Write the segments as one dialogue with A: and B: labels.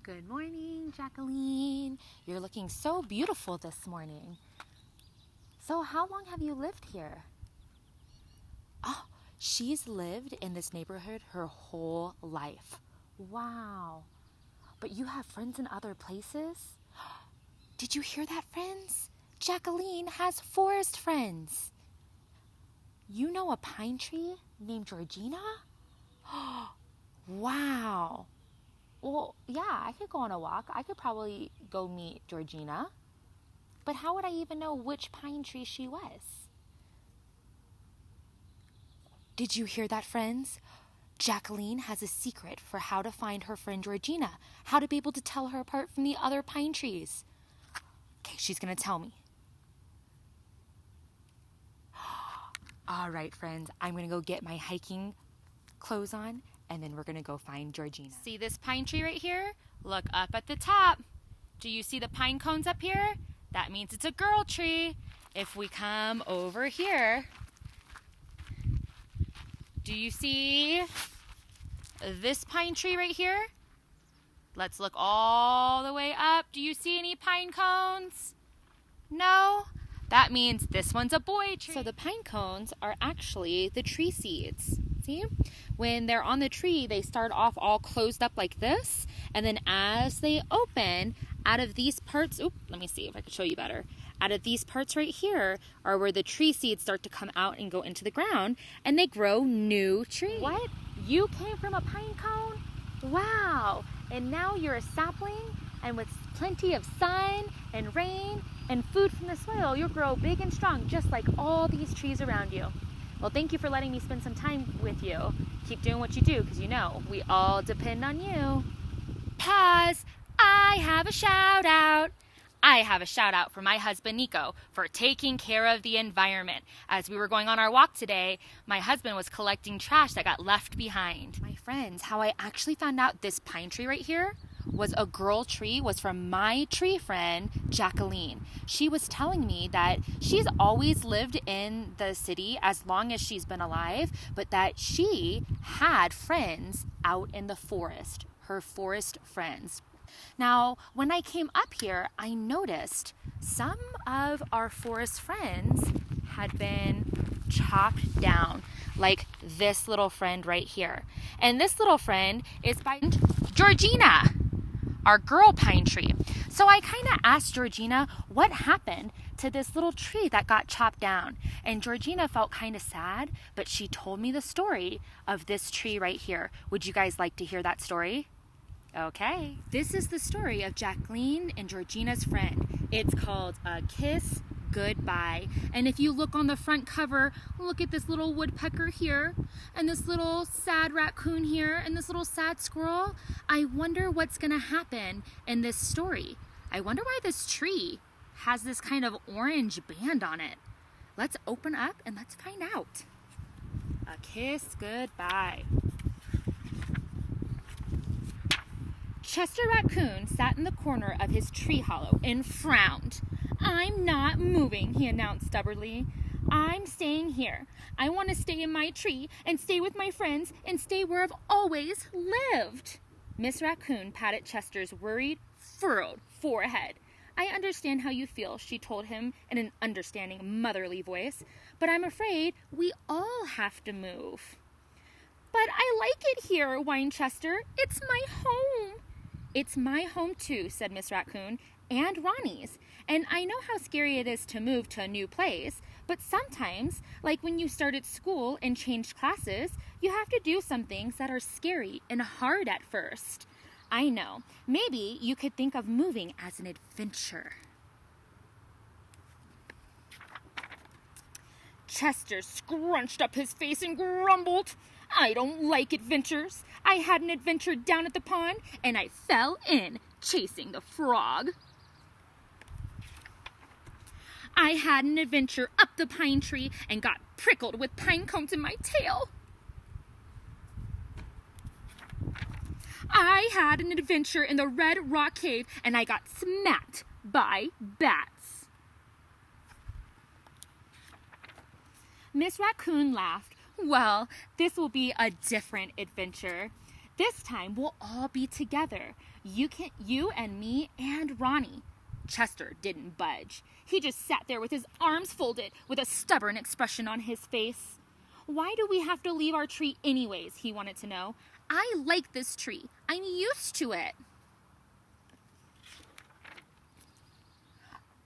A: Good morning, Jacqueline. You're looking so beautiful this morning. So how long have you lived here? Oh, she's lived in this neighborhood her whole life. Wow. But you have friends in other places? Did you hear that, friends? Jacqueline has forest friends. You know a pine tree named Georgina? Wow. Well, yeah, I could go on a walk. I could probably go meet Georgina. But how would I even know which pine tree she was? Did you hear that, friends? Jacqueline has a secret for how to find her friend Georgina, how to be able to tell her apart from the other pine trees. Okay, she's going to tell me. All right, friends, I'm going to go get my hiking clothes on, and then we're going to go find Georgina. See this pine tree right here? Look up at the top. Do you see the pine cones up here? That means it's a girl tree. If we come over here, do you see this pine tree right here? Let's look all the way up. Do you see any pine cones? No? That means this one's a boy tree. So the pine cones are actually the tree seeds. See? When they're on the tree, they start off all closed up like this. And then as they open, out of these parts, let me see if I can show you better. Out of these parts right here are where the tree seeds start to come out and go into the ground. And they grow new trees. What? You came from a pine cone? Wow. And now you're a sapling, and with plenty of sun and rain and food from the soil, you'll grow big and strong, just like all these trees around you. Well, thank you for letting me spend some time with you. Keep doing what you do, because you know, we all depend on you. Pause. I have a shout out. I have a shout out for my husband, Nico, for taking care of the environment. As we were going on our walk today, my husband was collecting trash that got left behind. My friends, how I actually found out this pine tree right here was a girl tree was from my tree friend, Jacqueline. She was telling me that she's always lived in the city as long as she's been alive, but that she had friends out in the forest, her forest friends. Now, when I came up here, I noticed some of our forest friends had been chopped down, like this little friend right here. And this little friend is by Georgina, our girl pine tree. So I kind of asked Georgina what happened to this little tree that got chopped down. And Georgina felt kind of sad, but she told me the story of this tree right here. Would you guys like to hear that story? Okay. This is the story of Jacqueline and Georgina's friend. It's called A Kiss Goodbye. And if you look on the front cover, look at this little woodpecker here, and this little sad raccoon here, and this little sad squirrel. I wonder what's going to happen in this story. I wonder why this tree has this kind of orange band on it. Let's open up and let's find out. A Kiss Goodbye. Chester Raccoon sat in the corner of his tree hollow and frowned. "I'm not moving," he announced stubbornly. "I'm staying here. I want to stay in my tree and stay with my friends and stay where I've always lived." Miss Raccoon patted Chester's worried, furrowed forehead. "I understand how you feel," she told him in an understanding, motherly voice, "but I'm afraid we all have to move." "But I like it here," whined Chester. "It's my home." "It's my home too," said Miss Raccoon, "and Ronnie's. And I know how scary it is to move to a new place, but sometimes, like when you start at school and change classes, you have to do some things that are scary and hard at first. I know. Maybe you could think of moving as an adventure." Chester scrunched up his face and grumbled. "I don't like adventures. I had an adventure down at the pond, and I fell in chasing the frog. I had an adventure up the pine tree and got prickled with pine cones in my tail. I had an adventure in the Red Rock Cave, and I got smacked by bats." Miss Raccoon laughed. "Well, this will be a different adventure. This time we'll all be together. You and me and Ronnie. Chester didn't budge. He just sat there with his arms folded, with a stubborn expression on his face. Why do we have to leave our tree anyways, he wanted to know. I like this tree. I'm used to it.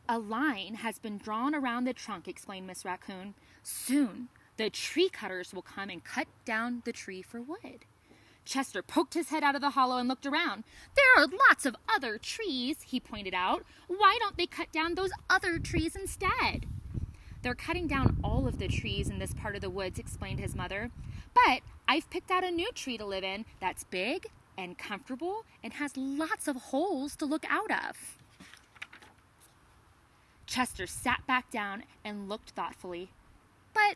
A: A line has been drawn around the trunk, explained Miss Raccoon. Soon, the tree cutters will come and cut down the tree for wood. Chester poked his head out of the hollow and looked around. There are lots of other trees, he pointed out. Why don't they cut down those other trees instead? They're cutting down all of the trees in this part of the woods, explained his mother. But I've picked out a new tree to live in that's big and comfortable and has lots of holes to look out of. Chester sat back down and looked thoughtfully. But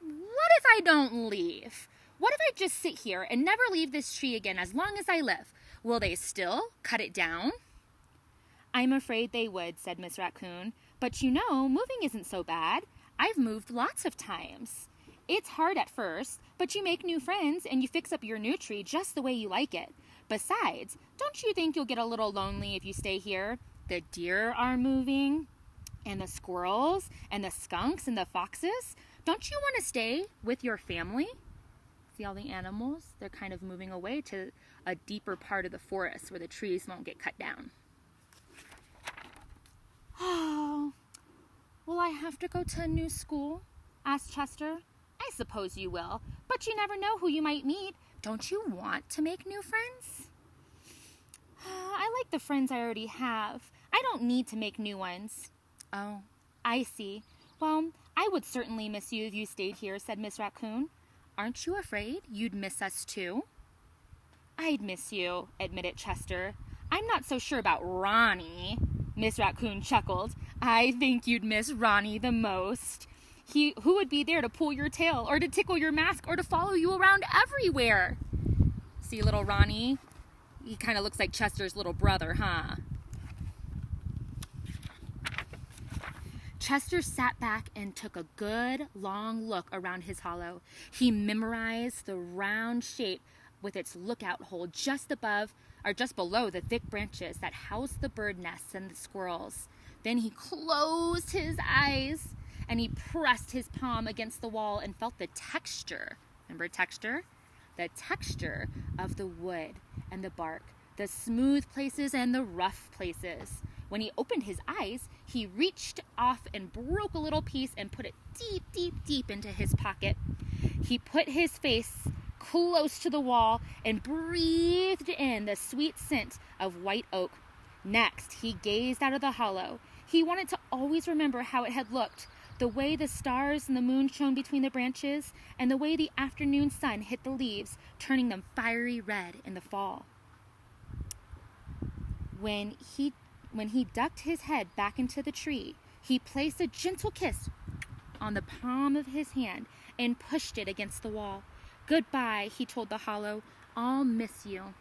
A: what if I don't leave? What if I just sit here and never leave this tree again as long as I live? Will they still cut it down? I'm afraid they would, said Miss Raccoon. But you know, moving isn't so bad. I've moved lots of times. It's hard at first, but you make new friends and you fix up your new tree just the way you like it. Besides, don't you think you'll get a little lonely if you stay here? The deer are moving, and the squirrels, and the skunks, and the foxes. Don't you want to stay with your family? See all the animals? They're kind of moving away to a deeper part of the forest where the trees won't get cut down. Oh, will I have to go to a new school? Asked Chester. I suppose you will, but you never know who you might meet. Don't you want to make new friends? I like the friends I already have. I don't need to make new ones. Oh, I see. Well, I would certainly miss you if you stayed here, said Miss Raccoon. Aren't you afraid you'd miss us too? I'd miss you, admitted Chester. I'm not so sure about Ronnie. Miss Raccoon chuckled. I think you'd miss Ronnie the most. Who would be there to pull your tail or to tickle your mask or to follow you around everywhere? See little Ronnie? He kind of looks like Chester's little brother, huh? Chester sat back and took a good, long look around his hollow. He memorized the round shape with its lookout hole just above or just below the thick branches that housed the bird nests and the squirrels. Then he closed his eyes and he pressed his palm against the wall and felt the texture. Remember texture? The texture of the wood and the bark, the smooth places and the rough places. When he opened his eyes, he reached off and broke a little piece and put it deep, deep, deep into his pocket. He put his face close to the wall and breathed in the sweet scent of white oak. Next, he gazed out of the hollow. He wanted to always remember how it had looked, the way the stars and the moon shone between the branches, and the way the afternoon sun hit the leaves, turning them fiery red in the fall. When he ducked his head back into the tree, he placed a gentle kiss on the palm of his hand and pushed it against the wall. Goodbye, he told the hollow. I'll miss you.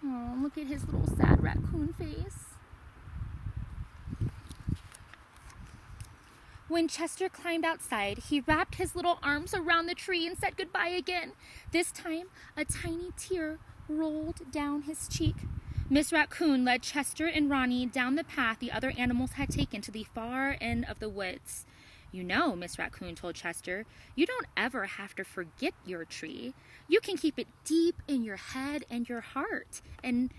A: Oh, look at his little sad raccoon face. When Chester climbed outside, he wrapped his little arms around the tree and said goodbye again. This time, a tiny tear rolled down his cheek. Miss Raccoon led Chester and Ronnie down the path the other animals had taken to the far end of the woods. You know, Miss Raccoon told Chester, you don't ever have to forget your tree. You can keep it deep in your head and your heart, and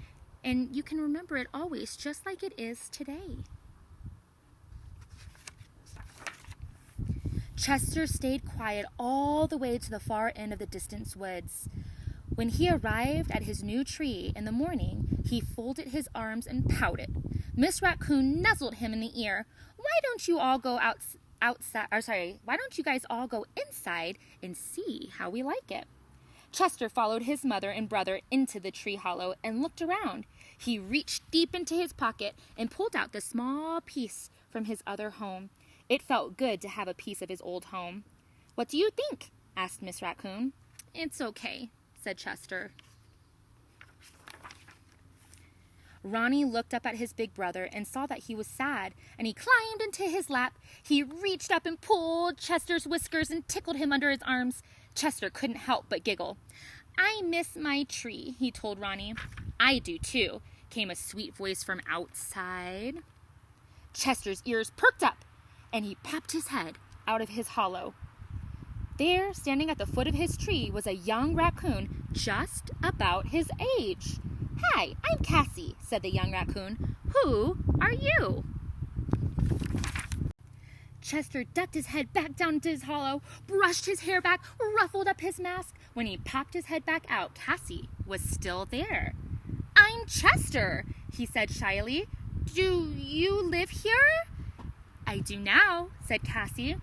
A: you can remember it always just like it is today. Chester stayed quiet all the way to the far end of the distant woods. When he arrived at his new tree in the morning, he folded his arms and pouted. Miss Raccoon nuzzled him in the ear. Why don't you guys all go inside and see how we like it? Chester followed his mother and brother into the tree hollow and looked around. He reached deep into his pocket and pulled out the small piece from his other home. It felt good to have a piece of his old home. What do you think? Asked Miss Raccoon. It's okay, said Chester. Ronnie looked up at his big brother and saw that he was sad, and he climbed into his lap. He reached up and pulled Chester's whiskers and tickled him under his arms. Chester couldn't help but giggle. I miss my tree, he told Ronnie. I do too, came a sweet voice from outside. Chester's ears perked up, and he popped his head out of his hollow. There, standing at the foot of his tree, was a young raccoon just about his age. Hi, I'm Cassie, said the young raccoon. Who are you? Chester ducked his head back down into his hollow, brushed his hair back, ruffled up his mask. When he popped his head back out, Cassie was still there. I'm Chester, he said shyly. Do you live here? I do now, said Cassie.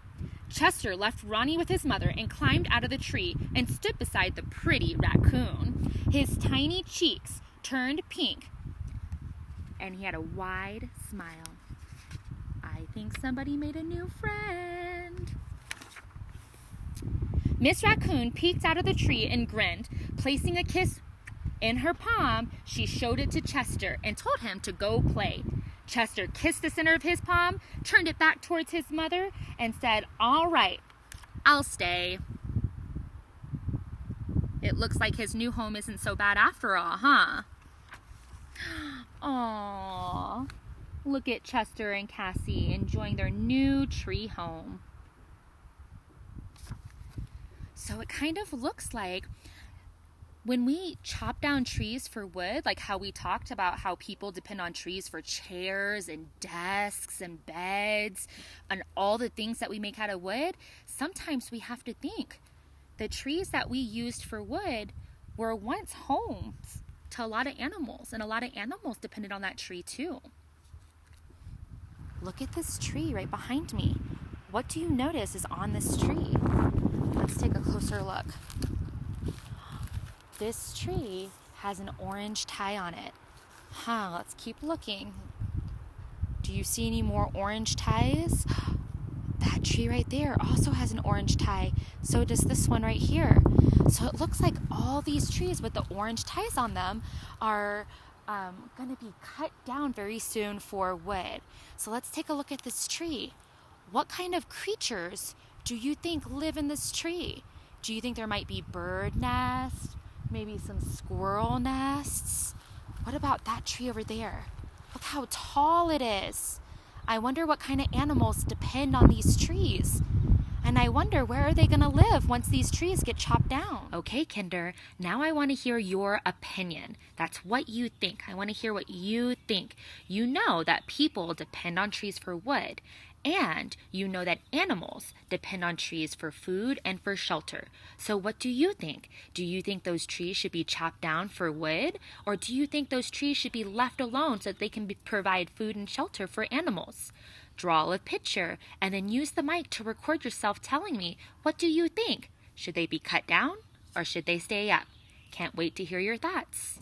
A: Chester left Ronnie with his mother and climbed out of the tree and stood beside the pretty raccoon. His tiny cheeks turned pink, and he had a wide smile. I think somebody made a new friend. Miss Raccoon peeked out of the tree and grinned. Placing a kiss in her palm, she showed it to Chester and told him to go play. Chester kissed the center of his palm, turned it back towards his mother, and said, All right, I'll stay. It looks like his new home isn't so bad after all, huh? Aww. Look at Chester and Cassie enjoying their new tree home. So it kind of looks like when we chop down trees for wood, like how we talked about how people depend on trees for chairs and desks and beds and all the things that we make out of wood, sometimes we have to think the trees that we used for wood were once homes to a lot of animals, and a lot of animals depended on that tree too. Look at this tree right behind me. What do you notice is on this tree? Let's take a closer look. This tree has an orange tie on it. Let's keep looking. Do you see any more orange ties? That tree right there also has an orange tie. So does this one right here. So it looks like all these trees with the orange ties on them are going to be cut down very soon for wood. So let's take a look at this tree. What kind of creatures do you think live in this tree? Do you think there might be bird nests? Maybe some squirrel nests? What about that tree over there? Look how tall it is. I wonder what kind of animals depend on these trees. And I wonder, where are they going to live once these trees get chopped down? Okay, Kinder, now I want to hear your opinion. That's what you think. I want to hear what you think. You know that people depend on trees for wood, and you know that animals depend on trees for food and for shelter. So what do you think? Do you think those trees should be chopped down for wood, or do you think those trees should be left alone so that they can provide food and shelter for animals? Draw a picture and then use the mic to record yourself telling me, what do you think? Should they be cut down or should they stay up? Can't wait to hear your thoughts.